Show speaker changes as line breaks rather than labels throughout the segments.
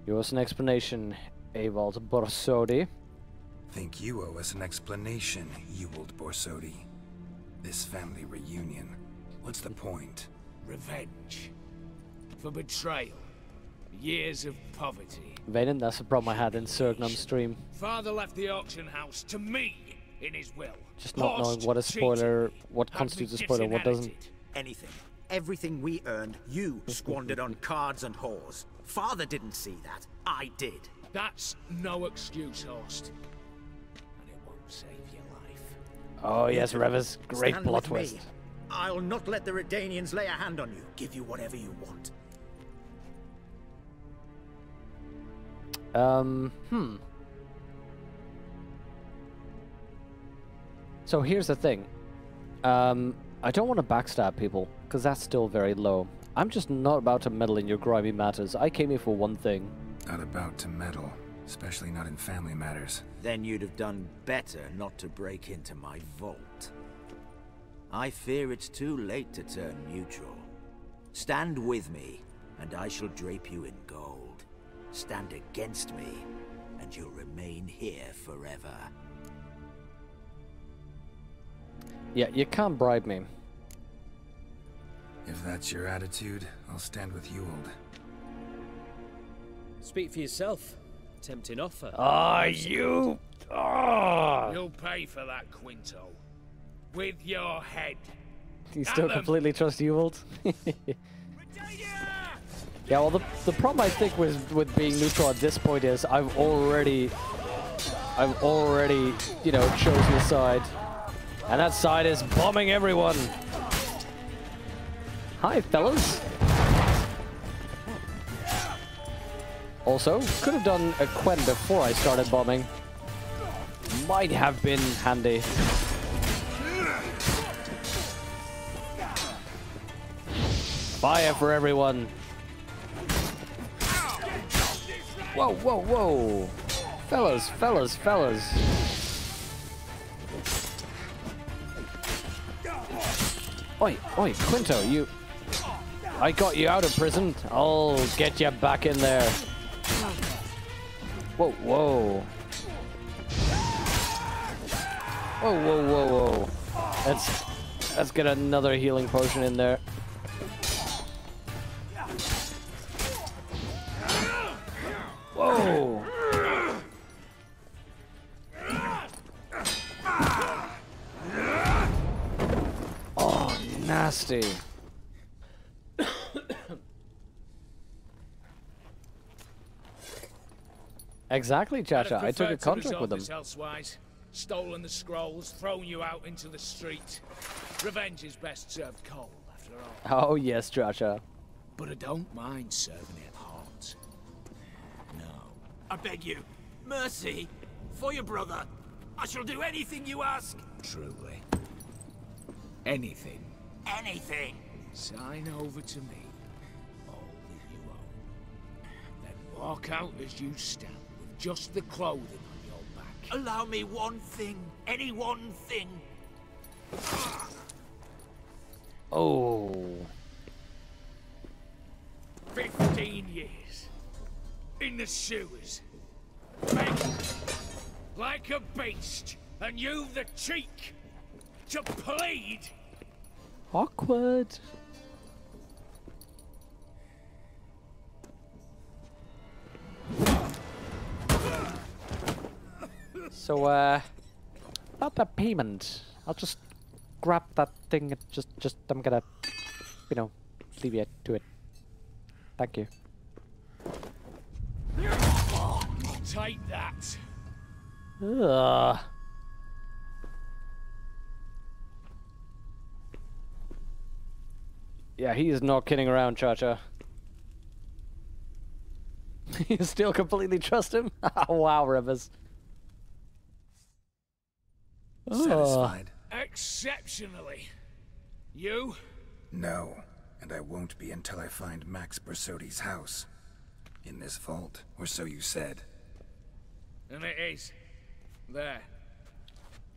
Give us an explanation, Ewald Borsodi.
Think you owe us an explanation, Ewald Borsodi. This family reunion. What's the point?
Revenge. For betrayal. Years of poverty.
Vaden, that's the problem I had in Sergnum's stream.
Father left the auction house to me in his will.
Just not knowing what a spoiler, what constitutes a spoiler, what doesn't.
Anything. Everything we earned, you squandered on cards and whores. Father didn't see that. I did.
That's no excuse, Horst. And it won't save your life.
Oh yes, Revis, great
Stand
plot
with
twist.
me. I'll not let the Redanians lay a hand on you. Give you whatever you want.
So here's the thing. I don't want to backstab people, because that's still very low. I'm just not about to meddle in your grimy matters. I came here for one thing.
Not about to meddle, especially not in family matters.
Then you'd have done better not to break into my vault. I fear it's too late to turn neutral. Stand with me, and I shall drape you in gold. Stand against me, and you'll remain here forever.
Yeah, you can't bribe me.
If that's your attitude, I'll stand with Ewald.
Speak for yourself. Tempting offer.
Ah, you! Ah!
You'll pay for that, Quinto. With your head.
You still completely trust Ewald? Yeah, well, the problem I think with being neutral at this point is I've already, you know, chosen a side. And that side is bombing everyone. Hi, fellas. Also, could have done a Quen before I started bombing. Might have been handy. Fire for everyone. Whoa, whoa, whoa. Fellas, fellas, fellas. Oi, oi, Quinto, you... I got you out of prison. I'll get you back in there. Whoa, whoa. Whoa, whoa, whoa, whoa. Let's get another healing potion in there. Whoa. Oh, nasty. Exactly, Chacha. I took a contract with them.
Elsewise, stolen the scrolls, thrown you out into the street. Revenge is best served cold, after all.
Oh, yes, Chacha.
But I don't mind serving it hot. No.
I beg you, mercy, for your brother. I shall do anything you ask.
Truly. Anything.
Anything.
Sign over to me. All that you own. Then walk out as you stand, with just the clothing on your back.
Allow me one thing. Any one thing.
Oh.
15 years. In the sewers. Begging. Like a beast. And you've the cheek to plead.
Awkward. So, about that payment, I'll just grab that thing and just, I'm gonna, you know, leave you to it. Thank you.
Take that.
Ugh. Yeah, he is not kidding around, Cha-Cha. You still completely trust him? Wow, Rivers.
Satisfied?
Exceptionally. You?
No, and I won't be until I find Max Bersodi's house. In this vault, or so you said.
And it is. There.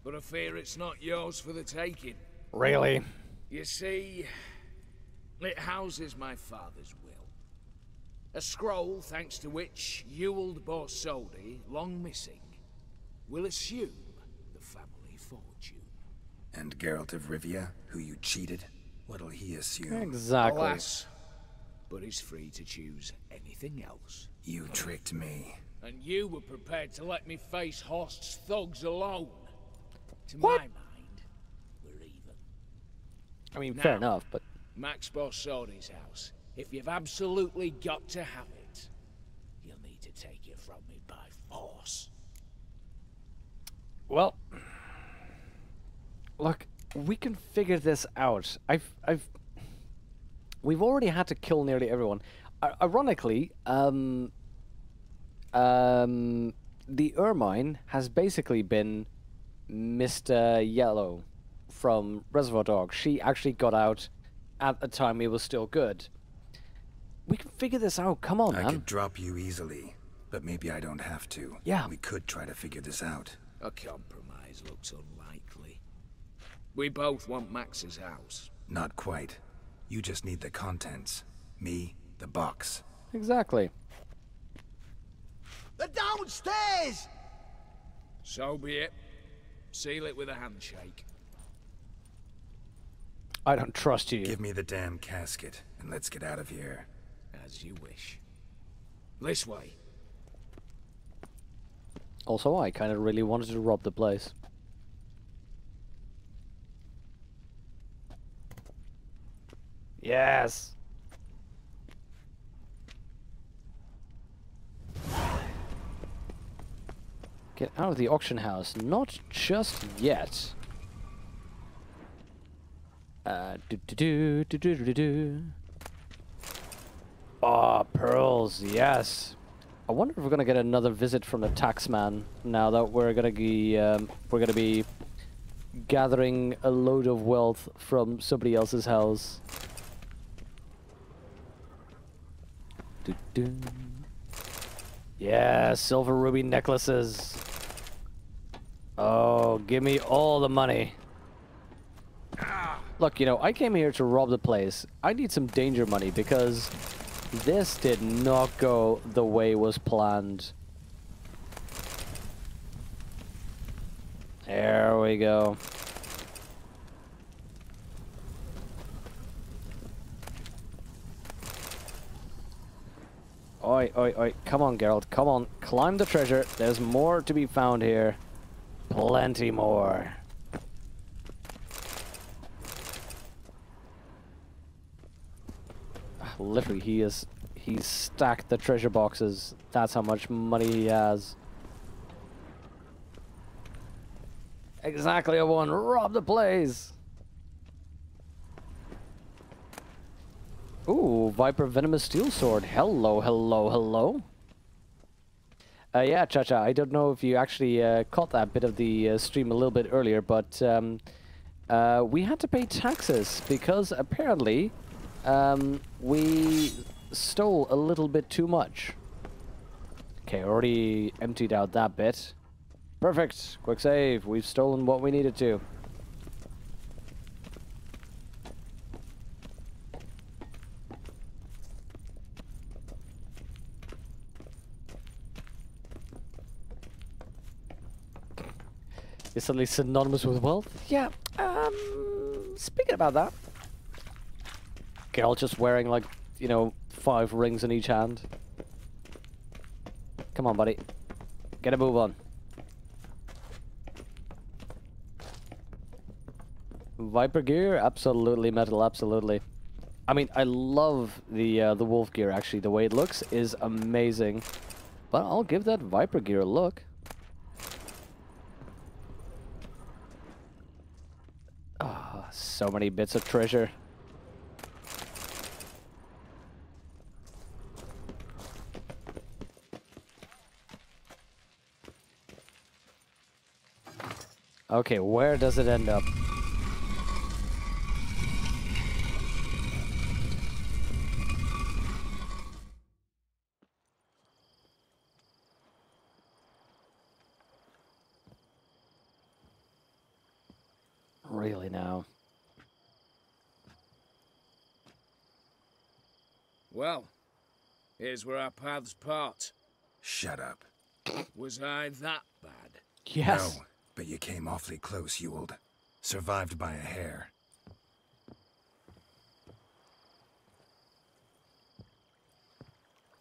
But I fear it's not yours for the taking.
Really?
You see, it houses my father's will. A scroll thanks to which Ewald Borsodi, long missing, will assume the family fortune.
And Geralt of Rivia, who you cheated, what'll he assume?
Exactly.
Alas, but he's free to choose anything else.
You tricked me.
And you were prepared to let me face Horst's thugs alone. To
What?
my mind, we're even.
I mean,
Now,
fair enough, but
Max Borsodi's house. If you've absolutely got to have it, you'll need to take it from me by force.
well, look, we can figure this out. We've already had to kill nearly everyone. Ironically, the Ermine has basically been Mr. Yellow from Reservoir Dogs. She actually got out at the time he was still good. We can figure this out. Come on,
I
man.
could drop you easily, but maybe I don't have to.
Yeah.
We could try to figure this out.
A compromise looks unlikely. We both want Max's house.
Not quite. You just need the contents. Me, the box.
Exactly.
The downstairs!
So be it. Seal it with a handshake.
I don't trust you.
Give me the damn casket, and let's get out of here.
As you wish. This way.
Also, I kind of really wanted to rob the place. Yes. Get out of the auction house. Not just yet. Do. Ah, pearls, yes. I wonder if we're gonna get another visit from the taxman now that we're gonna be gathering a load of wealth from somebody else's house. Do. Yeah, silver ruby necklaces. Oh, give me all the money. Look, you know, I came here to rob the place. I need some danger money because this did not go the way it was planned. There we go. Oi, oi, oi. Come on, Geralt. Come on. Climb the treasure. There's more to be found here. Plenty more. Literally, he's stacked the treasure boxes. That's how much money he has. Exactly, everyone. Rob the place. Ooh, Viper Venomous Steel Sword. Hello, hello, hello. Yeah, Cha-Cha, I don't know if you actually caught that bit of the stream a little bit earlier, but we had to pay taxes because apparently we stole a little bit too much. Okay, already emptied out that bit. Perfect. Quick save. We've stolen what we needed to. You're suddenly synonymous with wealth? Yeah, speaking about that. Geralt just wearing, like, you know, 5 rings in each hand. Come on, buddy. Get a move on. Viper gear? Absolutely metal, absolutely. I mean, I love the wolf gear, actually. The way it looks is amazing. But I'll give that Viper gear a look. Ah, so many bits of treasure. Okay, where does it end up? Really now?
Well, here's where our paths part.
Shut up.
Was I that bad?
Yes.
No, but you came awfully close, Ewald. Survived by a hair.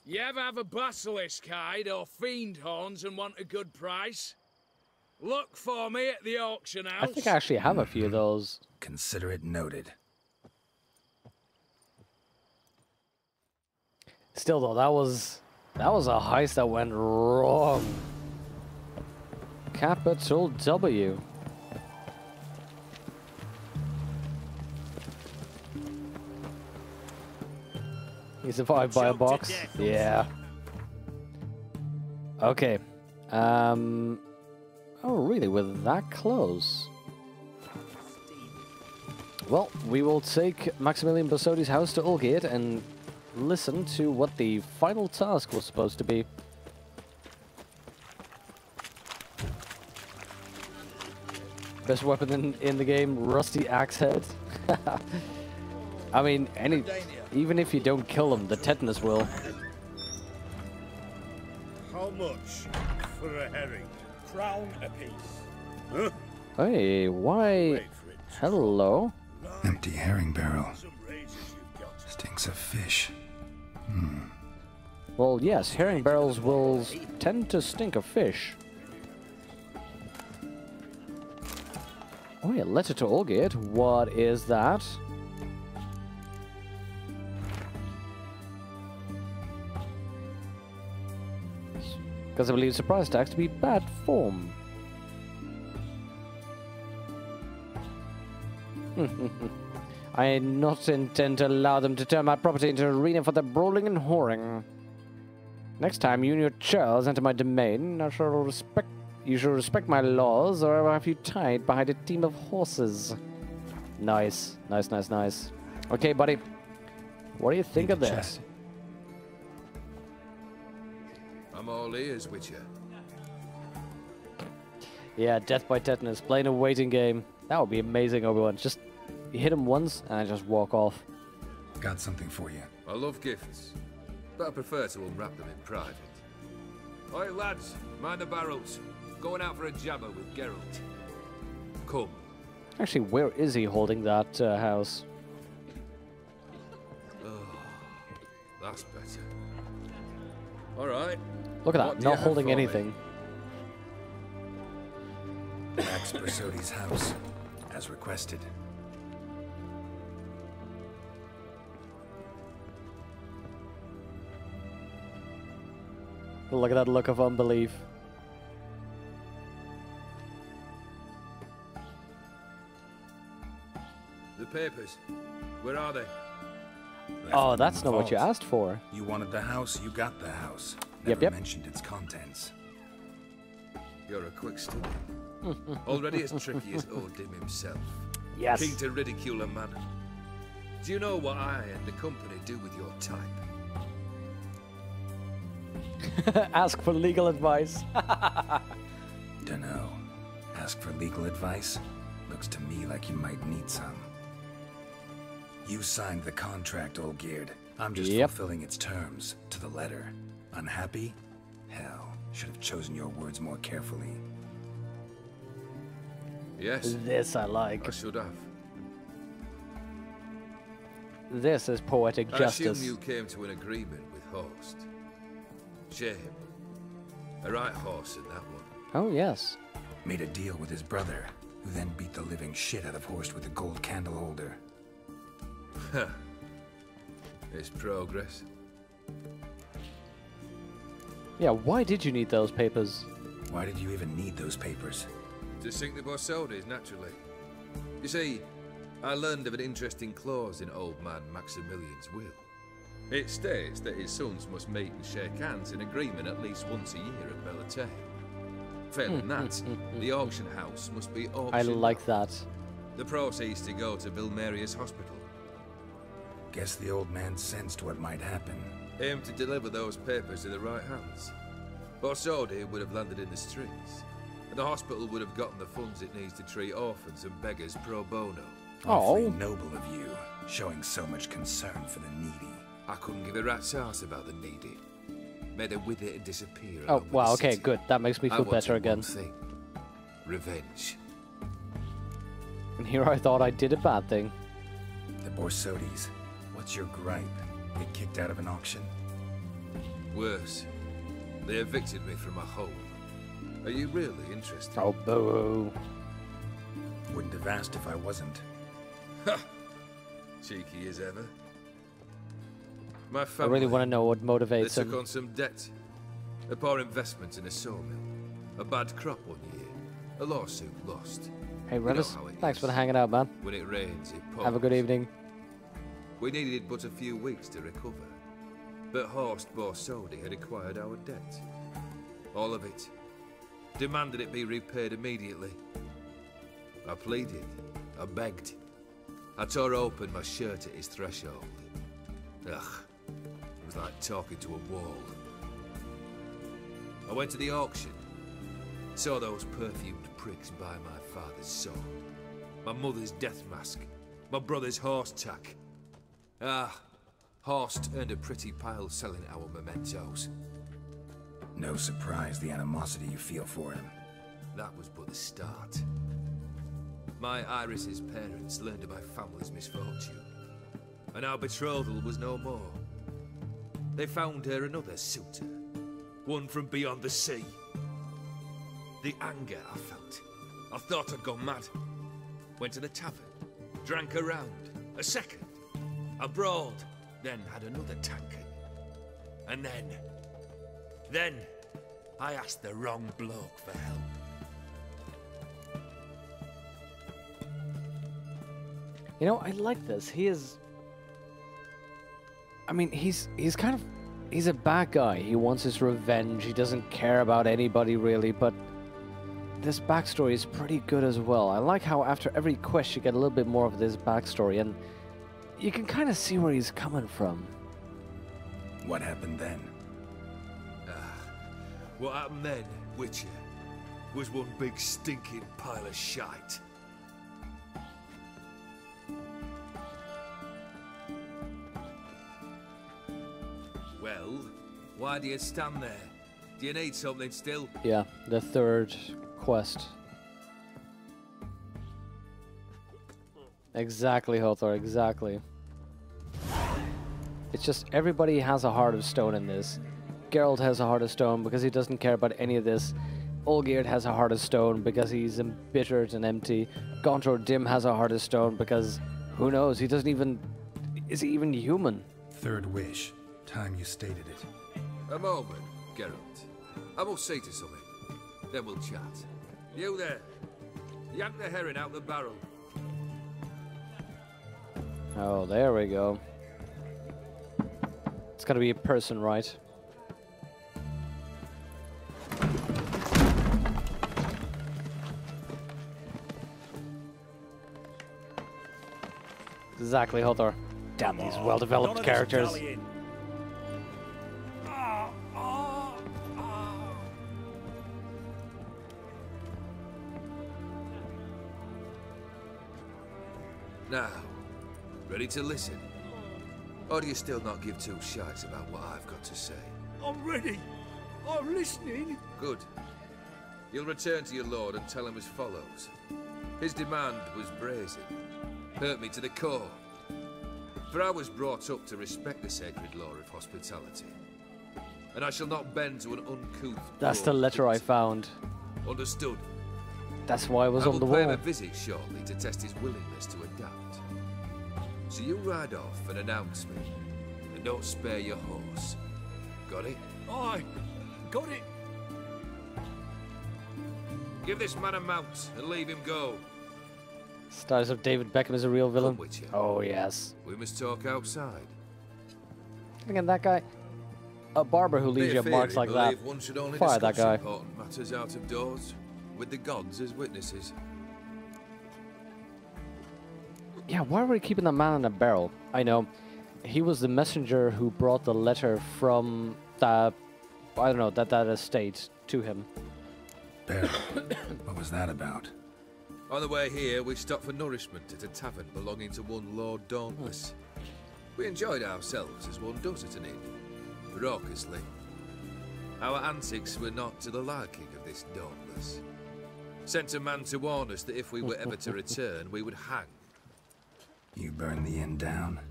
You ever have a basilisk hide or fiend horns and want a good price? Look for me at the auction
I
house.
think I actually have a few of those.
Consider it noted.
Still though, that was a heist that went wrong. Capital W. He survived by a box? Yeah. Okay. Oh, really? We're that close? Well, we will take Maximilian Borsodi's house to Olgate and listen to what the final task was supposed to be. Best weapon in the game, rusty axe head. I mean, even if you don't kill them, the tetanus will.
How much for a herring? Crown apiece. Huh?
Hey, why?
Wait for it.
Hello.
Empty herring barrel.
Some razors you've got.
Stinks of fish.
Well, yes, herring barrels will tend to stink of fish. Oh yeah, letter to Olgate. What is that? Because I believe surprise attacks to be bad form. I not intend to allow them to turn my property into an arena for their brawling and whoring. Next time you and your churls enter my domain, you shall respect my laws, or I will have you tied behind a team of horses. Nice. Nice, nice, nice. Okay, buddy. What do you think of this?
I'm all ears with you.
Yeah, death by tetanus. Playing a waiting game. That would be amazing, Obi-Wan. Just you hit him once and I just walk off.
Got something for you.
I love gifts, but I prefer to unwrap them in private. Oi, lads, mind the barrels. Going out for a jabber with Geralt. Come.
Actually, where is he holding that house?
Oh, that's better. All right.
Look at
What
that,
do you
not
have
holding
for me?
anything.
Max Borsodi's house, as requested.
Look at that look of unbelief.
The papers. Where are they?
Left
Oh,
them in
that's
the
not what you
vault.
asked for.
You wanted the house, you got the house.
Yep,
Never
yep.
mentioned its contents.
You're a quick study. Already as tricky as Odin himself.
Yes.
Keen to ridicule a man. Do you know what I and the company do with your type?
Ask for legal advice.
Dunno. Ask for legal advice? Looks to me like you might need some. You signed the contract, Olgierd. I'm just
Yep.
fulfilling its terms, to the letter. Unhappy? Hell, should have chosen your words more carefully.
Yes,
This I like.
I should have.
This is poetic
I
justice.
assume you came to an agreement with Horst. Shame. A right horse in that one.
Oh, yes.
Made a deal with his brother, who then beat the living shit out of Horst with a gold candle holder.
It's progress.
Yeah, why did you need those papers?
Why did you even need those papers?
To sink the Borsodis, naturally. You see, I learned of an interesting clause in old man Maximilian's will. It states that his sons must meet and shake hands in agreement at least once a year at Bellatane. Failing that, the auction house must be auctioned.
I like that.
The proceeds to go to Vilmerius Hospital.
Guess the old man sensed what might happen.
Aim to deliver those papers in the right hands. Borsodi would have landed in the streets, and the hospital would have gotten the funds it needs to treat orphans and beggars pro bono.
Awfully
Oh.
noble of you, showing so much concern for the needy.
I couldn't give a rat's ass about the needy. Made her with it and disappear.
Oh,
along with
wow,
the
okay,
city.
good. That makes me
I
feel
wanted
better again.
one thing. Revenge.
And here I thought I did a bad thing.
The Borsodis. What's your gripe? Get kicked out of an auction?
Worse. They evicted me from my home. Are you really interested?
Oh, boo.
Wouldn't have asked if I wasn't.
Ha! Cheeky as ever. My
I
family...
really want to know what motivates
They took
him.
on some debt. A poor investment in a sawmill. A bad crop one year. A lawsuit lost.
Hey,
You know
Revis,
how it
thanks
is.
for hanging out, man.
When it rains, it pours.
Have a good evening.
We needed but a few weeks to recover. But Horst Borsodi had acquired our debt. All of it. Demanded it be repaid immediately. I pleaded. I begged. I tore open my shirt at his threshold. Ugh. It was like talking to a wall. I went to the auction. Saw those perfumed pricks buy my father's sword. My mother's death mask. My brother's horse tack. Ah, Horst earned a pretty pile selling our mementos.
No surprise the animosity you feel for him.
That was but the start. My Iris's parents learned of my family's misfortune, and our betrothal was no more. They found her another suitor, one from beyond the sea. The anger I felt. I thought I'd gone mad. Went to the tavern, drank a round, a second. I brawled, then had another tankard. And then, I asked the wrong bloke for help.
You know, I like this. He is... I mean, he's kind of... He's a bad guy. He wants his revenge. He doesn't care about anybody, really, but... This backstory is pretty good as well. I like how after every quest you get a little bit more of this backstory, and you can kind of see where he's coming from.
What happened then?
What happened then, Witcher, was one big stinking pile of shite. Well, why do you stand there? Do you need something still?
Yeah, the third quest. Exactly, Hothor, exactly. It's just everybody has a heart of stone in this. Geralt has a heart of stone because he doesn't care about any of this. Olgierd has a heart of stone because he's embittered and empty. Gontror Dim has a heart of stone because, who knows, he doesn't even... Is he even human?
Third wish. Time you stated it.
A moment, Geralt. I will say to something. Then we'll chat. You there. Yank the herring out the barrel.
Oh, there we go. It's gotta be a person, right? Exactly, Hothor. Damn these well-developed characters.
Now, ready to listen? Or do you still not give two shites about what I've got to say?
I'm ready. I'm listening.
Good. You'll return to your lord and tell him as follows. His demand was brazen. Hurt me to the core. For I was brought up to respect the sacred law of hospitality. And I shall not bend to an uncouth...
That's the letter I found.
Understood.
That's why it was
I
on
will
the
pay him
wall.
a visit shortly to test his willingness to adapt. So you ride off and announce me. And don't spare your horse. Got it?
Aye, got it.
Give this man a mount and leave him go.
Stars of David Beckham is a real villain.
Come with you.
Oh, yes.
We must talk outside.
Again, that guy. A barber who leaves you marks like that.
One should only
Fire that
discuss
guy.
important matters out of doors, with the gods as witnesses.
Yeah, why were we keeping that man in a barrel? I know. He was the messenger who brought the letter from that, I don't know, that estate to him.
Barrel. What was that about?
On the way here, we stopped for nourishment at a tavern belonging to one Lord Dauntless. We enjoyed ourselves as one does at an inn, raucously. Our antics were not to the liking of this Dauntless. Sent a man to warn us that if we were ever to return, we would hang.
You burned the inn down?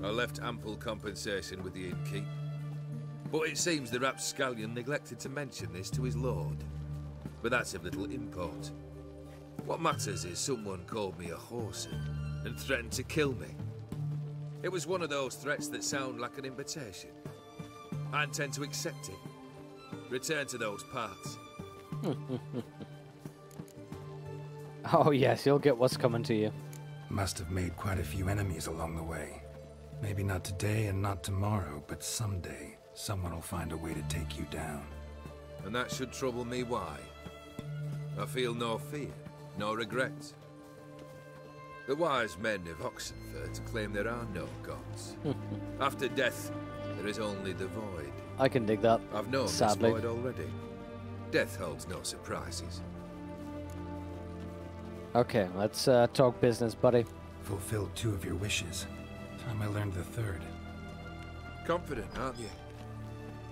I left ample compensation with the innkeep. But it seems the rapscallion neglected to mention this to his lord. But that's of little import. What matters is someone called me a whoreson and threatened to kill me. It was one of those threats that sound like an invitation. I intend to accept it. Return to those parts.
Oh yes, you'll get what's coming to you.
Must have made quite a few enemies along the way. Maybe not today and not tomorrow, but someday, someone will find a way to take you down.
And that should trouble me why? I feel no fear, no regret. The wise men of Oxenfurt claim there are no gods. After death, there is only the void.
I can dig that.
I've known
sadly.
this void already. Death holds no surprises.
Okay, let's talk business, buddy.
Fulfilled 2 of your wishes. Time I learned the 3rd.
Confident, aren't you?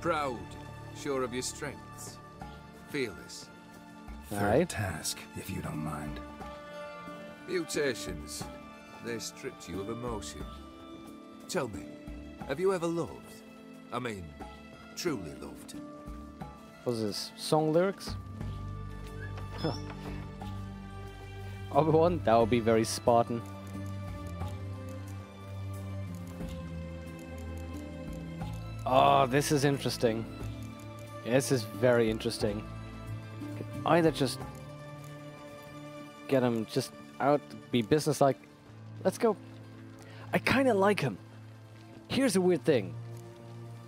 Proud, sure of your strengths. Fearless.
3rd
Aye.
task, if you don't mind.
Mutations. They stripped you of emotion. Tell me, have you ever loved? I mean, truly loved?
What's this? Song lyrics? Huh. Obi-Wan? That would be very Spartan. Oh, this is interesting. This is very interesting. Could either just get him just out, be businesslike. Let's go. I kind of like him. Here's the weird thing.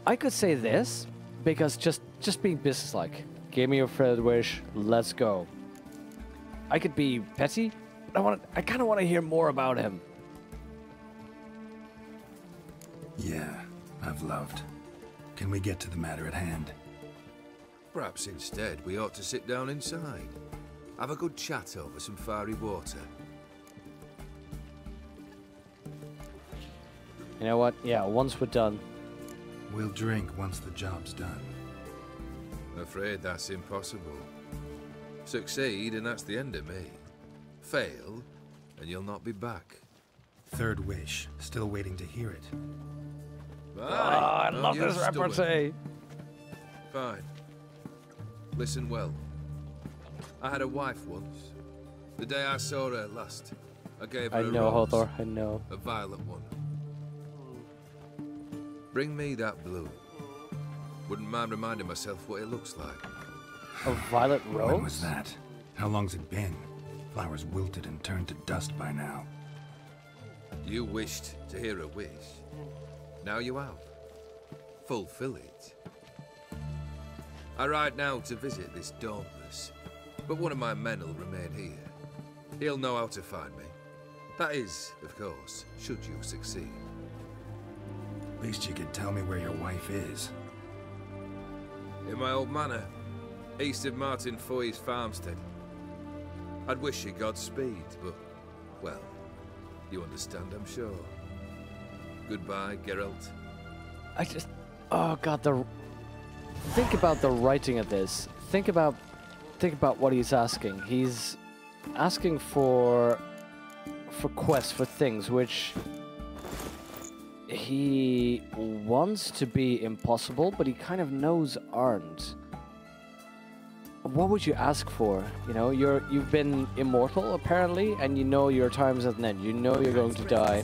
I could say this because just being businesslike. Give me your third wish. Let's go. I could be petty, but I kind of want to hear more about him.
Yeah, I've loved. Can we get to the matter at hand?
Perhaps instead we ought to sit down inside. Have a good chat over some fiery water.
You know what? Yeah, once we're done.
We'll drink once the job's done.
I'm afraid that's impossible. Succeed and that's the end of me. Fail and you'll not be back.
3rd wish. Still waiting to hear it.
I love this repartee.
Fine. Listen well. I had a wife once. The day I saw her last, I gave her
I
a
know,
rose,
Hothor, I know.
a violet one. Bring me that blue. Wouldn't mind reminding myself what it looks like.
A violet rose?
When was that? How long's it been? Flowers wilted and turned to dust by now.
You wished to hear a wish. Now you have. Fulfill it. I ride now to visit this Dauntless, but one of my men will remain here. He'll know how to find me. That is, of course, should you succeed.
At least you could tell me where your wife is.
In my old manor, east of Martin Foy's farmstead. I'd wish you Godspeed, but, well, you understand, I'm sure. Goodbye, Geralt.
I just... Oh, God, think about the writing of this. Think about what he's asking. He's asking for quests, for things which he wants to be impossible, but he kind of knows aren't. What would you ask for? You know, you've been immortal apparently, and you know your time's at an end. You know you're going to die.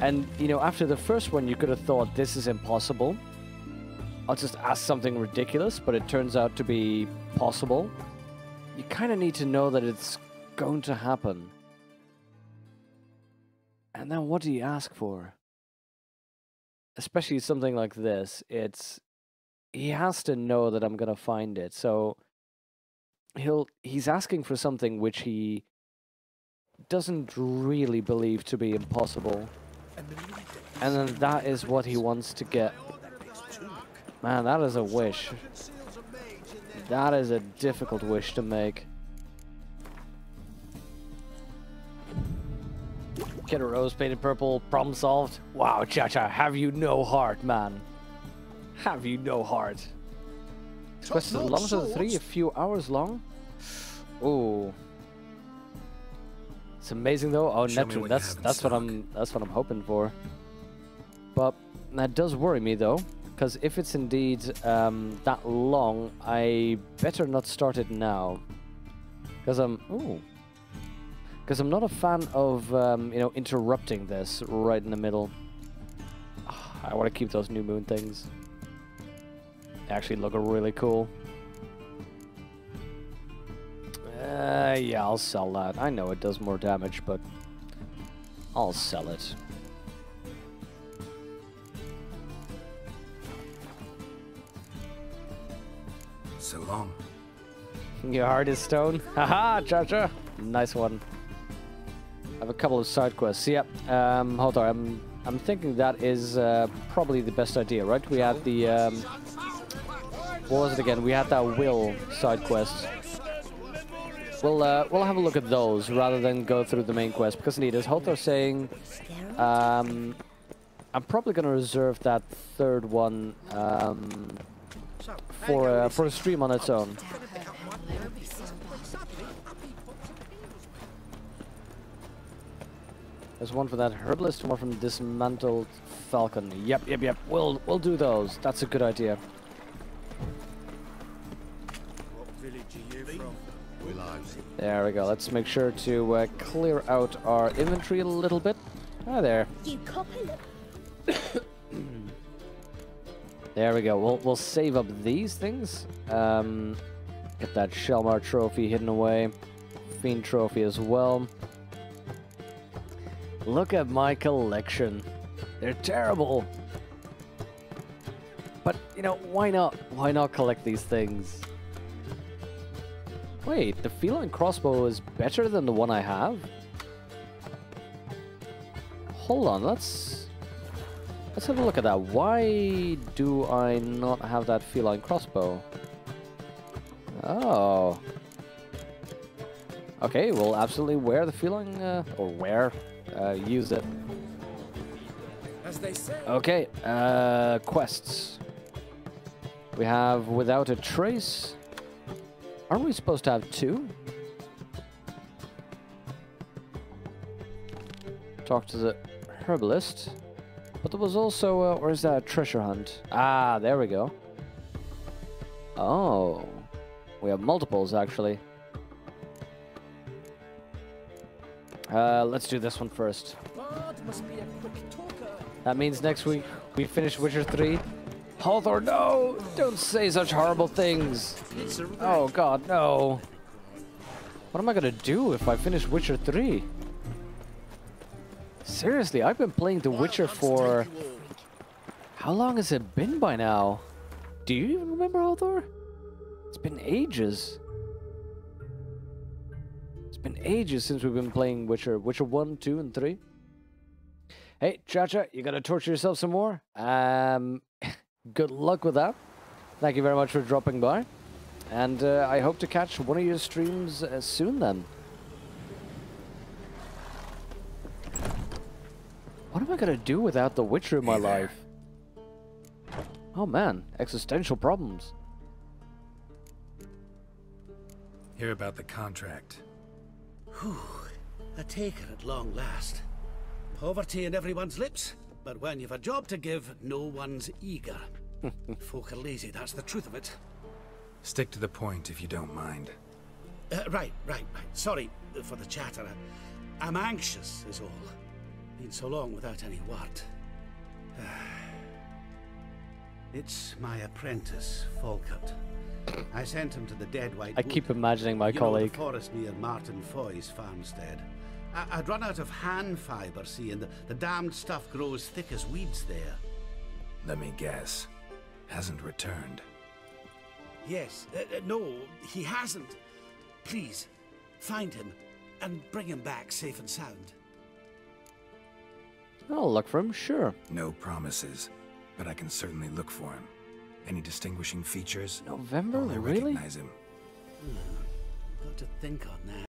And you know, after the first one, you could have thought this is impossible. I'll just ask something ridiculous, but it turns out to be possible. You kind of need to know that it's going to happen. And then what do you ask for? Especially something like this, he has to know that I'm gonna find it. So he's asking for something which he doesn't really believe to be impossible. And then that is what he wants to get. Man, that is a wish. That is a difficult wish to make. Get a rose painted purple, problem solved. Wow, Cha-Cha, have you no heart, man? Have you no heart? This quest is long as the 3, a few hours long. Ooh. It's amazing though. Oh, Neptune, that's what I'm hoping for. But that does worry me though, because if it's indeed that long, I better not start it now. Because I'm not a fan of you know, interrupting this right in the middle. I want to keep those new moon things. They actually look really cool. Yeah, I'll sell that. I know it does more damage, but I'll sell it.
So long.
Your heart is stone. Haha, Cha-Cha. Nice one. I have a couple of side quests. Yep. Hold on. I'm thinking that is probably the best idea, right? We had the what was it again? We had that will side quest. We'll have a look at those rather than go through the main quest, because indeed, as Hothar saying, I'm probably gonna reserve that third one for a stream on its own. There's one for that herbalist, one from dismantled falcon. Yep. We'll do those. That's a good idea.
What village are you from?
There we go. Let's make sure to clear out our inventory a little bit. Hi there.
You copy.
There we go. We'll save up these things. Get that Shelmar trophy hidden away. Fiend trophy as well. Look at my collection. They're terrible. But, you know, why not? Why not collect these things? Wait, the feline crossbow is better than the one I have? Hold on, let's have a look at that. Why do I not have that feline crossbow? Oh. Okay, we'll absolutely wear the feline, use it.
As they say.
Okay, quests. We have Without a Trace. Aren't we supposed to have 2? Talk to the herbalist. But there was also, or is that a treasure hunt? Ah, there we go. Oh. We have multiples, actually. Let's do this one first. That means next week we finish Witcher 3. Hothar, no! Don't say such horrible things! Oh god, no. What am I gonna do if I finish Witcher 3? Seriously, I've been playing The Witcher for... How long has it been by now? Do you even remember, Hothar? It's been ages. It's been ages since we've been playing Witcher. Witcher 1, 2, and 3. Hey, Cha-Cha, you gotta torture yourself some more? Good luck with that. Thank you very much for dropping by. And I hope to catch one of your streams soon then. What am I gonna do without The Witcher in my life? Oh man, existential problems.
Hear about the contract.
Whew, a taker at long last. Poverty in everyone's lips, but when you've a job to give, no one's eager. Folk are lazy, that's the truth of it.
Stick to the point if you don't mind.
Right. Sorry for the chatter. I'm anxious, is all. Been so long without any word. It's my apprentice, Falkert. I sent him to the Dead White
I keep imagining my colleague.
The forest near Martin Foy's farmstead. I'd run out of hand fibre, see, and the damned stuff grows thick as weeds there.
Let me guess. Hasn't returned.
Yes. No, he hasn't. Please, find him and bring him back safe and sound.
I'll look for him, sure.
No promises, but I can certainly look for him. Any distinguishing features?
November,
I
really?
recognize him.
Got to think on that.